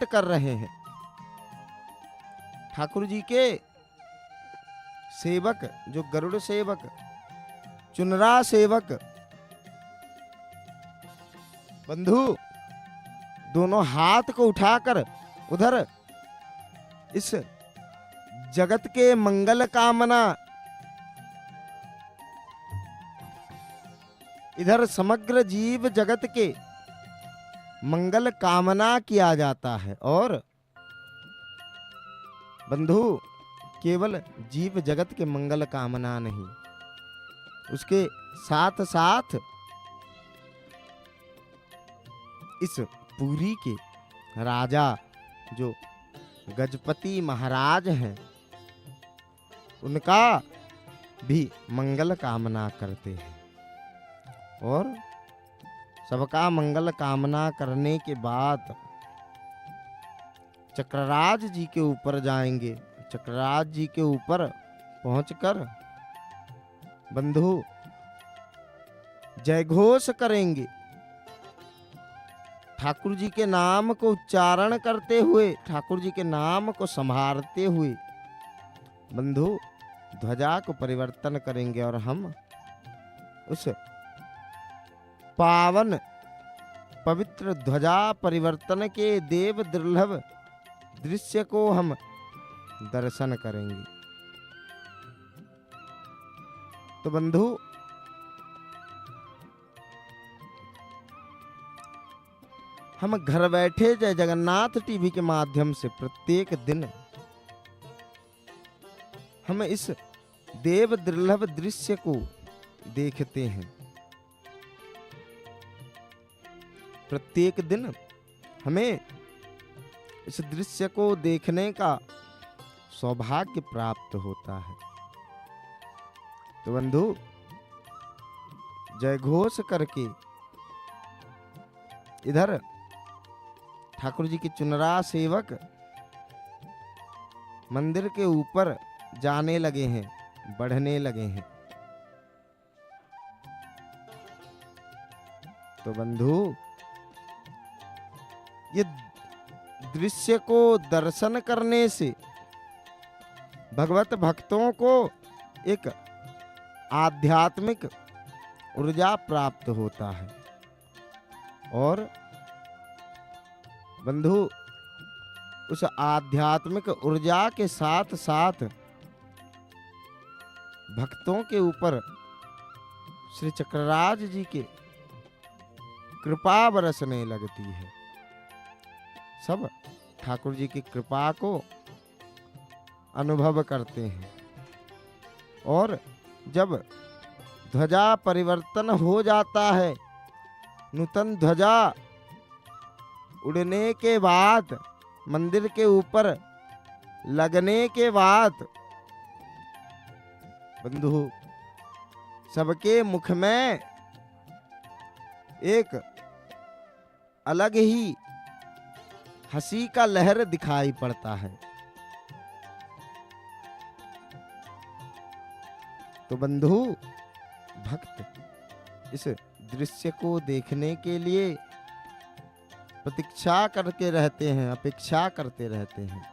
कर रहे हैं। ठाकुर जी के सेवक, जो गरुड़ सेवक, चुनरा सेवक बंधु दोनों हाथ को उठाकर उधर इस जगत के मंगल कामना, इधर समग्र जीव जगत के मंगल कामना किया जाता है। और बंधु केवल जीव जगत के मंगल कामना नहीं, उसके साथ साथ इस पुरी के राजा जो गजपति महाराज हैं, उनका भी मंगल कामना करते हैं। और सबका मंगल कामना करने के बाद चक्रराज जी के ऊपर जाएंगे। चक्रराज जी के ऊपर पहुंचकर बंधु जयघोष करेंगे। ठाकुर जी के नाम को उच्चारण करते हुए, ठाकुर जी के नाम को संभालते हुए बंधु ध्वजा को परिवर्तन करेंगे। और हम उस पावन पवित्र ध्वजा परिवर्तन के देव दुर्लभ दृश्य को हम दर्शन करेंगे। तो बंधु हम घर बैठे जय जगन्नाथ टीवी के माध्यम से प्रत्येक दिन हम इस देव दुर्लभ दृश्य को देखते हैं। प्रत्येक दिन हमें इस दृश्य को देखने का सौभाग्य प्राप्त होता है। तो बंधु जयघोष करके इधर ठाकुर जी के चुनरा सेवक मंदिर के ऊपर जाने लगे हैं, बढ़ने लगे हैं। तो बंधु ये दृश्य को दर्शन करने से भगवत भक्तों को एक आध्यात्मिक ऊर्जा प्राप्त होता है। और बंधु उस आध्यात्मिक ऊर्जा के साथ साथ भक्तों के ऊपर श्री चक्रराज जी के कृपा बरसने लगती है। सब ठाकुर जी की कृपा को अनुभव करते हैं। और जब ध्वजा परिवर्तन हो जाता है, नूतन ध्वजा उड़ने के बाद, मंदिर के ऊपर लगने के बाद बंधु सबके मुख में एक अलग ही हंसी का लहर दिखाई पड़ता है। तो बंधु भक्त इस दृश्य को देखने के लिए प्रतीक्षा करके रहते हैं, अपेक्षा करते रहते हैं।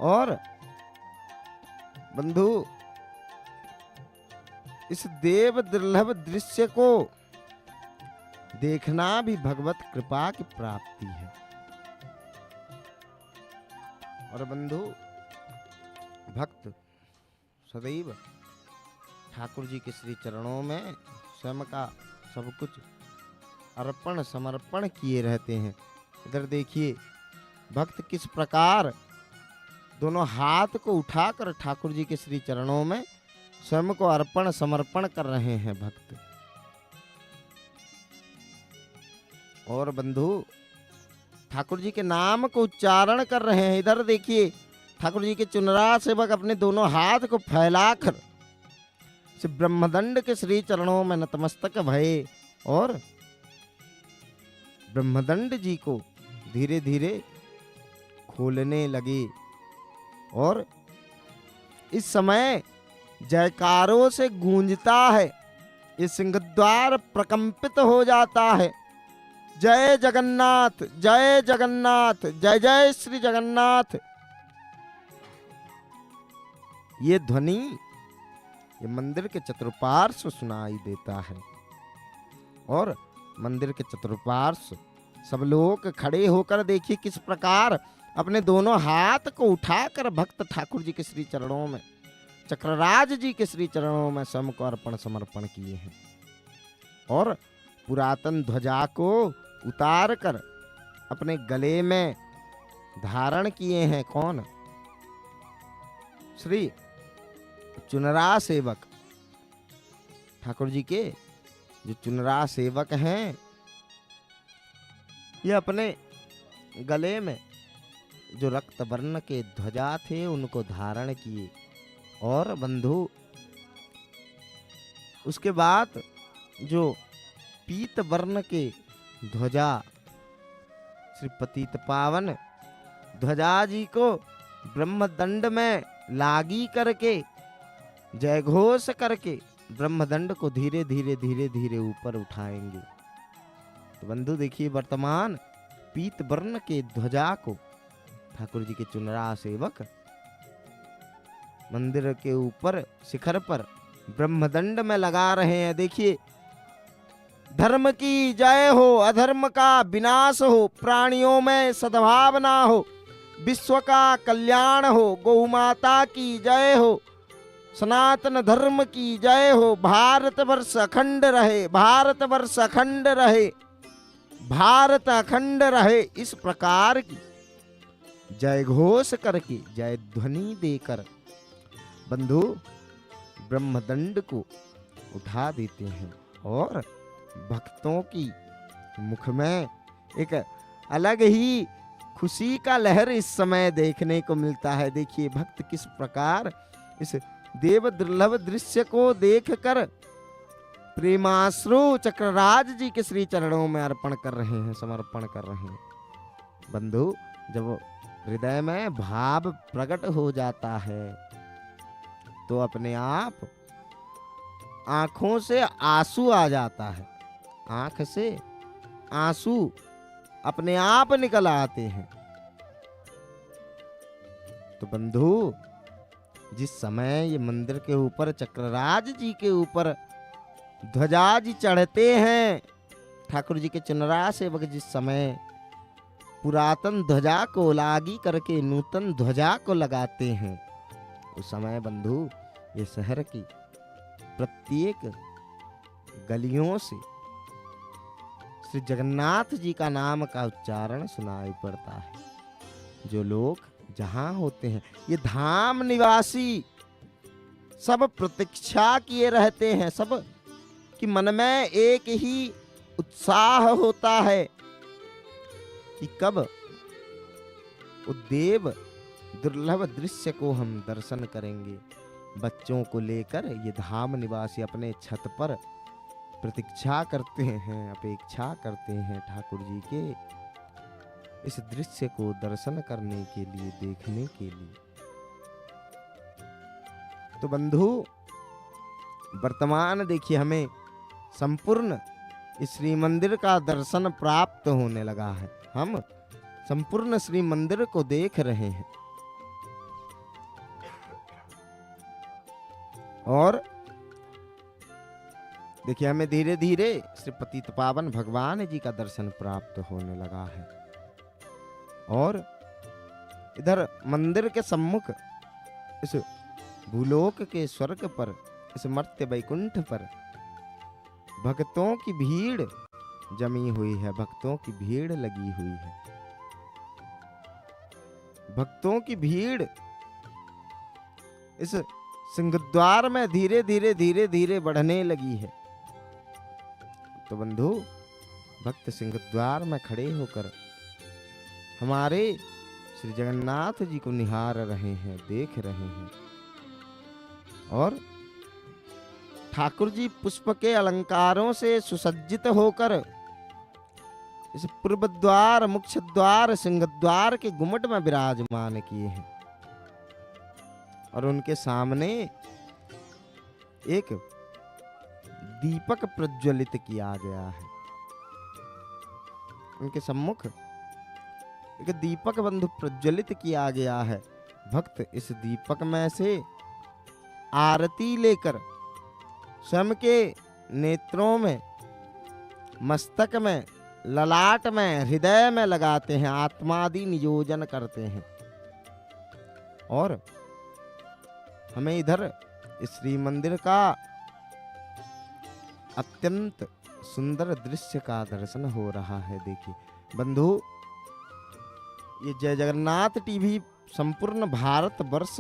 और बंधु इस देव दुर्लभ दृश्य को देखना भी भगवत कृपा की प्राप्ति है। और बंधु भक्त सदैव ठाकुर जी के श्री चरणों में स्वयं का सब कुछ अर्पण समर्पण किए रहते हैं। इधर देखिए भक्त किस प्रकार दोनों हाथ को उठाकर ठाकुर जी के श्री चरणों में स्वयं को अर्पण समर्पण कर रहे हैं भक्त। और बंधु ठाकुर जी के नाम को उच्चारण कर रहे हैं। इधर देखिए ठाकुर जी के चुनरा सेवक अपने दोनों हाथ को फैलाकर ब्रह्मदंड के श्री चरणों में नतमस्तक भये और ब्रह्मदंड जी को धीरे धीरे खोलने लगे। और इस समय जयकारों से गूंजता है, ये सिंहद्वार प्रकंपित हो जाता है। जय जगन्नाथ, जय जगन्नाथ, जय जय श्री जगन्नाथ। ये ध्वनि ये मंदिर के चतुर्पार्श्व सुनाई देता है और मंदिर के चतुर्पार्श्व सब लोग खड़े होकर देखिए किस प्रकार अपने दोनों हाथ को उठाकर भक्त ठाकुर जी के श्री चरणों में, चक्रराज जी के श्री चरणों में स्वयं को अर्पण समर्पण किए हैं और पुरातन ध्वजा को उतार कर अपने गले में धारण किए हैं। कौन? श्री चुनरा सेवक ठाकुर जी के जो चुनरा सेवक हैं, ये अपने गले में जो रक्त वर्ण के ध्वजा थे उनको धारण किए और बंधु उसके बाद जो पीत वर्ण के ध्वजा श्री पतित पावन ध्वजा जी को ब्रह्मदंड में लागी करके जय घोष करके ब्रह्मदंड को धीरे धीरे धीरे धीरे ऊपर उठाएंगे। तो बंधु देखिए वर्तमान पीत वर्ण के ध्वजा को ठाकुर जी के चुनरा सेवक मंदिर के ऊपर शिखर पर ब्रह्मदंड में लगा रहे हैं। देखिए, धर्म की जय हो, अधर्म का विनाश हो, प्राणियों में सद्भावना हो, विश्व का कल्याण हो, गौ माता की जय हो, सनातन धर्म की जय हो, भारतवर्ष अखंड रहे, भारतवर्ष अखंड रहे, भारत अखंड रहे। इस प्रकार की जय घोष करके जय ध्वनि देकर बंधु ब्रह्मदंड को उठा देते हैं और भक्तों की मुख में एक अलग ही खुशी का लहर इस समय देखने को मिलता है। देखिए भक्त किस प्रकार इस देव दुर्लभ दृश्य को देखकर प्रेमाश्रु चक्रराज जी के श्री चरणों में अर्पण कर रहे हैं, समर्पण कर रहे हैं। बंधु जब हृदय में भाव प्रकट हो जाता है तो अपने आप आंखों से आंसू आ जाता है, आंख से आंसू अपने आप निकल आते हैं। तो बंधु जिस समय ये मंदिर के ऊपर चक्रराज जी के ऊपर ध्वजा जी चढ़ते हैं, ठाकुर जी के चुनरा सेवक जिस समय पुरातन ध्वजा को लागी करके नूतन ध्वजा को लगाते हैं, उस समय बंधु ये शहर की प्रत्येक गलियों से श्री जगन्नाथ जी का नाम का उच्चारण सुनाई पड़ता है। जो लोग जहां होते हैं, ये धाम निवासी सब प्रतीक्षा किए रहते हैं, सब कि मन में एक ही उत्साह होता है कि कब उद्देव दुर्लभ दृश्य को हम दर्शन करेंगे। बच्चों को लेकर ये धाम निवासी अपने छत पर प्रतीक्षा करते हैं, अपेक्षा करते हैं ठाकुर जी के इस दृश्य को दर्शन करने के लिए, देखने के लिए। तो बंधु वर्तमान देखिए हमें संपूर्ण इस श्री मंदिर का दर्शन प्राप्त होने लगा है। हम संपूर्ण श्री मंदिर को देख रहे हैं और देखिए हमें धीरे धीरे श्री पतित पावन भगवान जी का दर्शन प्राप्त होने लगा है। और इधर मंदिर के सम्मुख इस भूलोक के स्वर्ग पर, इस मर्त्य वैकुंठ पर भक्तों की भीड़ जमी हुई है, भक्तों की भीड़ लगी हुई है। भक्तों की भीड़ इस सिंहद्वार में धीरे धीरे धीरे धीरे बढ़ने लगी है। तो बंधु भक्त सिंहद्वार में खड़े होकर हमारे श्री जगन्नाथ जी को निहार रहे हैं, देख रहे हैं। और ठाकुर जी पुष्प के अलंकारों से सुसज्जित होकर इस पूर्व द्वार, मुख्य द्वार, सिंहद्वार के गुम्मट में विराजमान किए हैं और उनके सामने एक दीपक प्रज्वलित किया गया है। उनके सम्मुख एक दीपक बंधु प्रज्वलित किया गया है। भक्त इस दीपक में से आरती लेकर स्वयं के नेत्रों में, मस्तक में, ललाट में, हृदय में लगाते हैं, आत्मादि नियोजन करते हैं। और हमें इधर इस श्री मंदिर का अत्यंत सुंदर दृश्य का दर्शन हो रहा है। देखिए बंधु, ये जय जगन्नाथ टीवी संपूर्ण भारत वर्ष